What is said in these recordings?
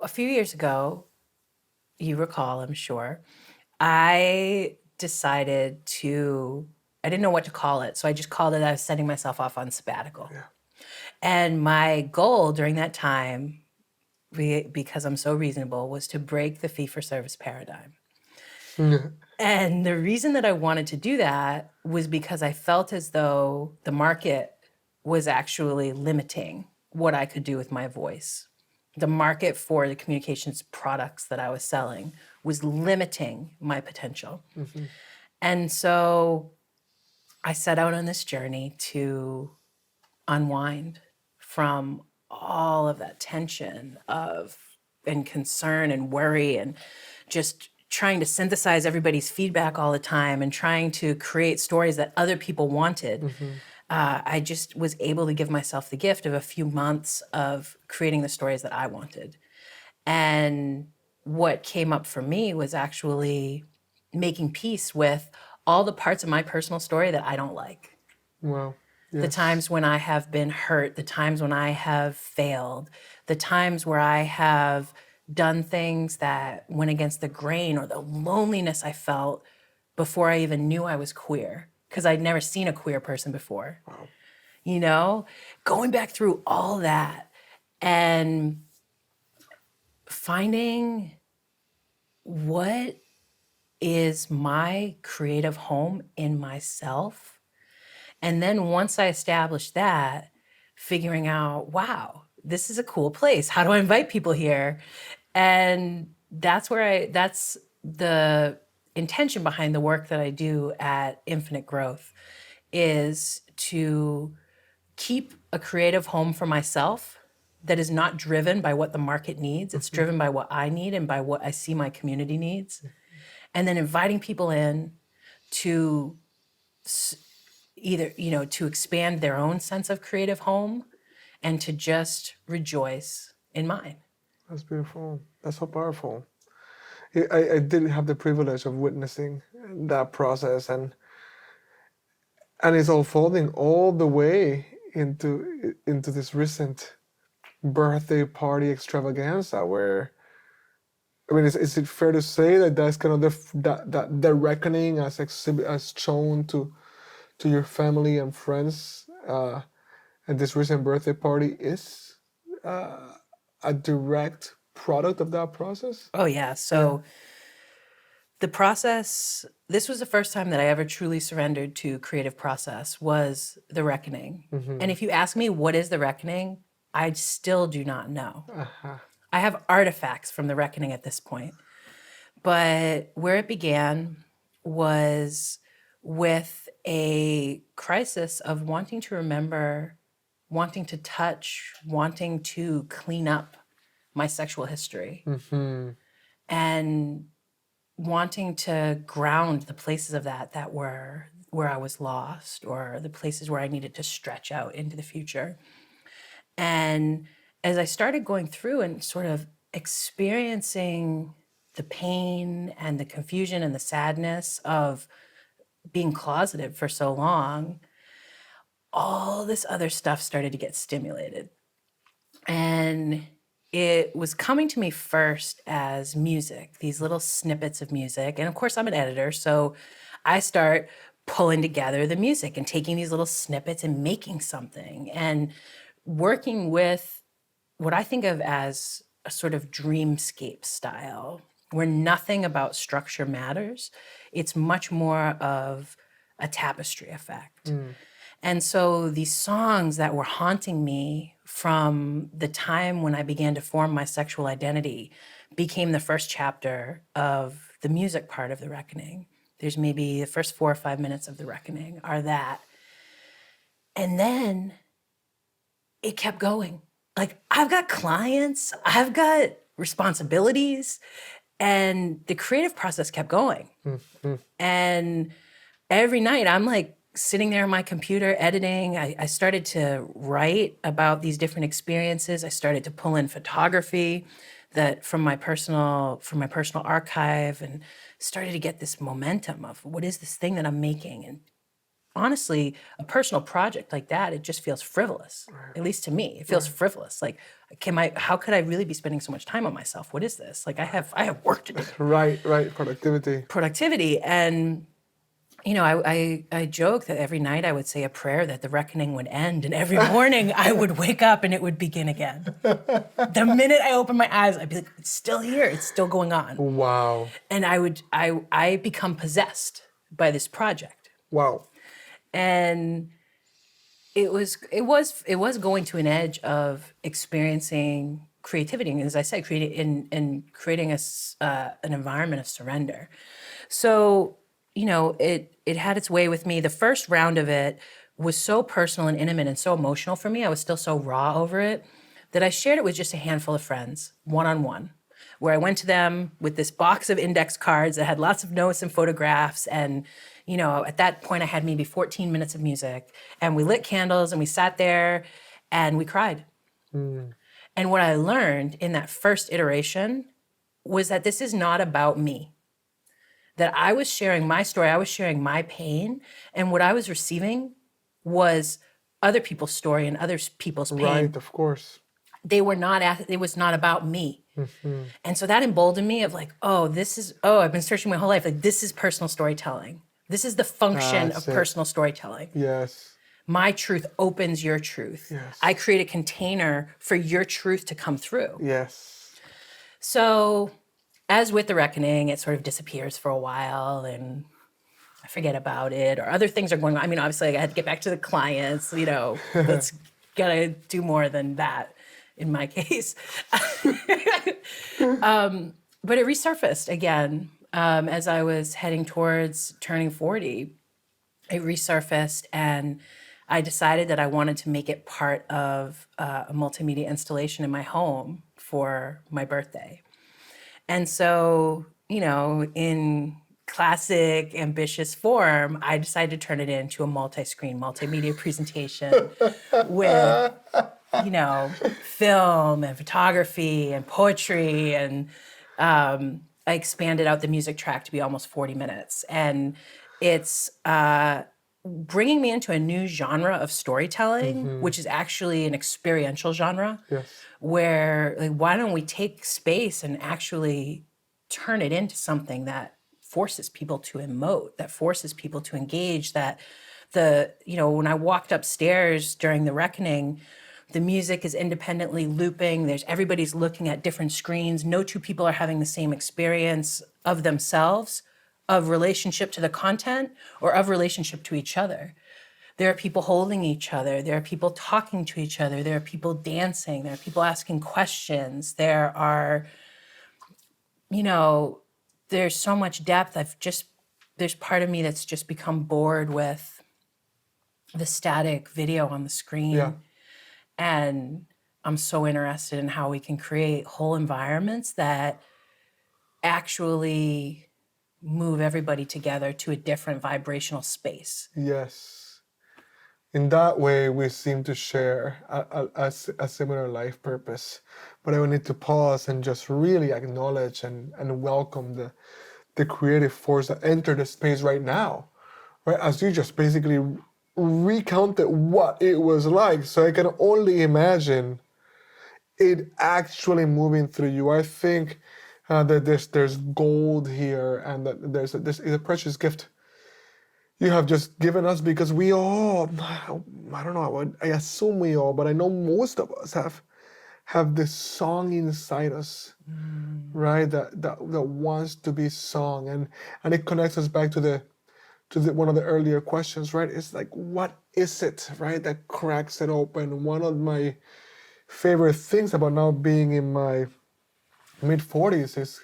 A few years ago, you recall, I'm sure, I decided I didn't know what to call it. So I just called it, I was sending myself off on sabbatical. Yeah. And my goal during that time, because I'm so reasonable, was to break the fee-for-service paradigm. And the reason that I wanted to do that was because I felt as though the market was actually limiting what I could do with my voice. The market for the communications products that I was selling was limiting my potential. Mm-hmm. And so I set out on this journey to unwind from all of that tension and concern and worry and just trying to synthesize everybody's feedback all the time and trying to create stories that other people wanted. Mm-hmm. I just was able to give myself the gift of a few months of creating the stories that I wanted. And what came up for me was actually making peace with all the parts of my personal story that I don't like. Wow. The Yes. times when I have been hurt, the times when I have failed, the times where I have done things that went against the grain, or the loneliness I felt before I even knew I was queer, because I'd never seen a queer person before. Wow. You know, going back through all that and finding what is my creative home in myself. And then once I established that, figuring out, wow, this is a cool place. How do I invite people here? And that's the intention behind the work that I do at Infinite Growth, is to keep a creative home for myself that is not driven by what the market needs. It's driven by what I need and by what I see my community needs. And then inviting people in to either, to expand their own sense of creative home and to just rejoice in mine. That's beautiful. That's so powerful. I did have the privilege of witnessing that process, and it's unfolding all the way into this recent birthday party extravaganza where, I mean, is it fair to say that that's kind of the reckoning as shown to your family and friends, and this recent birthday party is a direct product of that process? Oh, yeah. So the process, this was the first time that I ever truly surrendered to creative process, was the reckoning. Mm-hmm. And if you ask me what is the reckoning, I still do not know. Uh-huh. I have artifacts from the reckoning at this point. But where it began was with a crisis of wanting to remember, wanting to touch, wanting to clean up my sexual history, Mm-hmm. and wanting to ground the places of that were where I was lost, or the places where I needed to stretch out into the future. And as I started going through and sort of experiencing the pain and the confusion and the sadness of being closeted for so long, all this other stuff started to get stimulated. And it was coming to me first as music, these little snippets of music. And of course, I'm an editor, so I start pulling together the music and taking these little snippets and making something and working with what I think of as a sort of dreamscape style, where nothing about structure matters. It's much more of a tapestry effect. And so these songs that were haunting me from the time when I began to form my sexual identity became the first chapter of the music part of The Reckoning. There's maybe the first 4 or 5 minutes of The Reckoning are that. And then it kept going. Like, I've got clients, I've got responsibilities, and the creative process kept going. Mm-hmm. And every night I'm like sitting there on my computer editing. I started to write about these different experiences. I started to pull in photography that from my personal archive, and started to get this momentum of what is this thing that I'm making? And honestly, a personal project like that, it just feels frivolous. At least to me, it feels frivolous. Like, how could I really be spending so much time on myself? What is this? Like, I have work to do. Right, productivity. Productivity. And, you know, I joke that every night I would say a prayer that the reckoning would end. And every morning I would wake up and it would begin again. The minute I open my eyes, I'd be like, it's still here. It's still going on. Wow. And I become possessed by this project. Wow. And it was going to an edge of experiencing creativity, and as I said, creating an environment of surrender. So, you know, it had its way with me. The first round of it was so personal and intimate and so emotional for me. I was still so raw over it that I shared it with just a handful of friends, one-on-one, where I went to them with this box of index cards that had lots of notes and photographs. And, you know, at that point I had maybe 14 minutes of music, and we lit candles and we sat there and we cried. And what I learned in that first iteration was that this is not about me. That I was sharing my story, I was sharing my pain, and what I was receiving was other people's story and other people's pain. Right, of course. It was not about me. And so that emboldened me of like, I've been searching my whole life. Like, this is personal storytelling. This is the function That's of personal storytelling. Yes. My truth opens your truth. Yes. I create a container for your truth to come through. Yes. So as with the reckoning, it sort of disappears for a while and I forget about it, or other things are going on. I mean, obviously I had to get back to the clients, you know, that's gotta do more than that in my case. But it resurfaced again as I was heading towards turning 40. It resurfaced, and I decided that I wanted to make it part of a multimedia installation in my home for my birthday. And so, you know, in classic ambitious form, I decided to turn it into a multi-screen multimedia presentation with, you know, film and photography and poetry. And I expanded out the music track to be almost 40 minutes. And it's bringing me into a new genre of storytelling, which is actually an experiential genre. Yes. Where, like, why don't we take space and actually turn it into something that forces people to emote, that forces people to engage, that when I walked upstairs during the reckoning, the music is independently looping. Everybody's looking at different screens. No two people are having the same experience of themselves, of relationship to the content, or of relationship to each other. There are people holding each other. There are people talking to each other. There are people dancing. There are people asking questions. There are, there's so much depth. There's part of me that's just become bored with the static video on the screen. Yeah. And I'm so interested in how we can create whole environments that actually move everybody together to a different vibrational space. Yes. In that way, we seem to share a similar life purpose. But I will need to pause and just really acknowledge and welcome the creative force that entered the space right now. Right? As you just basically recounted what it was like. So I can only imagine it actually moving through you. I think that there's gold here, and that there's a precious gift you have just given us, because we all, I don't know, I assume we all, but I know most of us have this song inside us, right? That wants to be sung, and it connects us back to the one of the earlier questions, right? It's like, what is it, right, that cracks it open? One of my favorite things about now being in my mid-40s is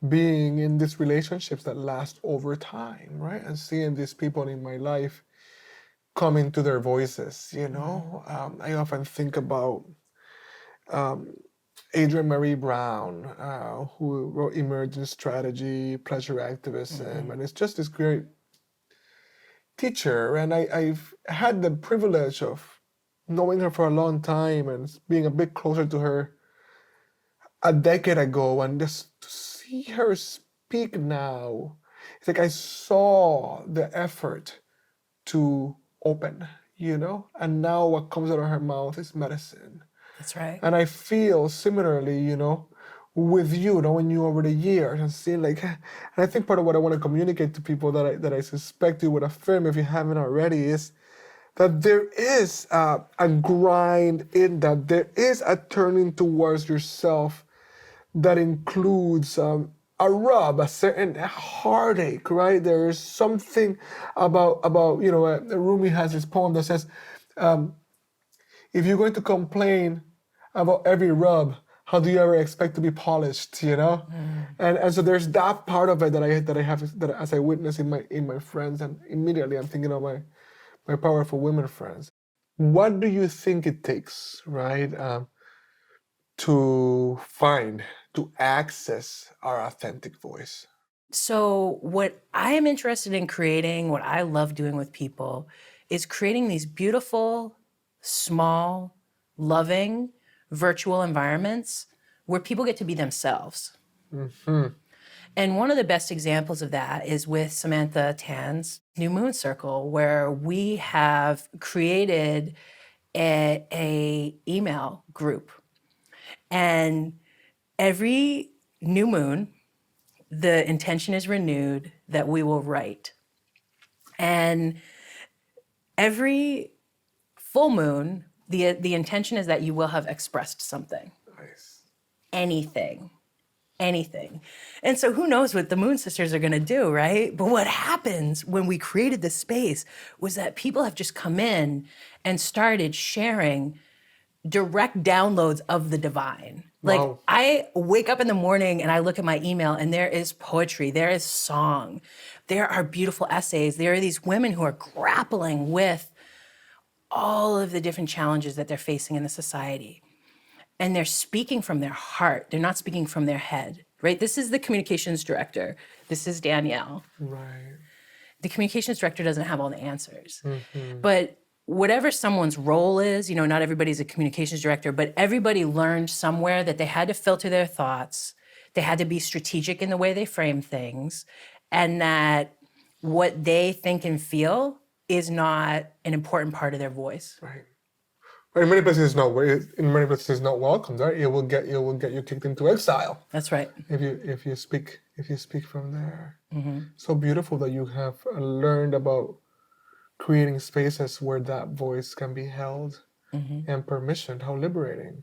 being in these relationships that last over time, right? And seeing these people in my life come into their voices, I often think about Adrienne Marie Brown, who wrote Emergent Strategy, Pleasure Activism, and it's just this great teacher. And I've had the privilege of knowing her for a long time and being a bit closer to her a decade ago, and just to see her speak now, it's like I saw the effort to open, and now what comes out of her mouth is medicine. That's right. And I feel similarly, with you, knowing you over the years and seeing and I think part of what I want to communicate to people that I suspect you would affirm if you haven't already is that there is a grind in that. There is a turning towards yourself that includes a rub, a certain heartache, right? There is something about Rumi has this poem that says, if you're going to complain about every rub, how do you ever expect to be polished? And so there's that part of it that I have that as I witness in my friends, and immediately I'm thinking of my powerful women friends. What do you think it takes, right, to access our authentic voice? So, what I am interested in creating, what I love doing with people, is creating these beautiful, small, loving, virtual environments where people get to be themselves. And one of the best examples of that is with Samantha Tan's New Moon Circle, where we have created a email group. And every new moon, the intention is renewed that we will write. And every full moon, the intention is that you will have expressed something. Nice. Anything. And so who knows what the Moon Sisters are gonna do, right? But what happens when we created this space was that people have just come in and started sharing direct downloads of the divine. Like, Wow. I wake up in the morning and I look at my email and there is poetry, there is song, there are beautiful essays, there are these women who are grappling with all of the different challenges that they're facing in the society. And they're speaking from their heart. They're not speaking from their head, right? This is the communications director. This is Danielle. Right. The communications director doesn't have all the answers. But whatever someone's role is, not everybody's a communications director, but everybody learned somewhere that they had to filter their thoughts. They had to be strategic in the way they frame things, and that what they think and feel is not an important part of their voice. Right. But in many places, it's not welcomed. Right? It will get you kicked into exile. That's right. If you speak from there. So beautiful that you have learned about creating spaces where that voice can be held and permissioned. How liberating.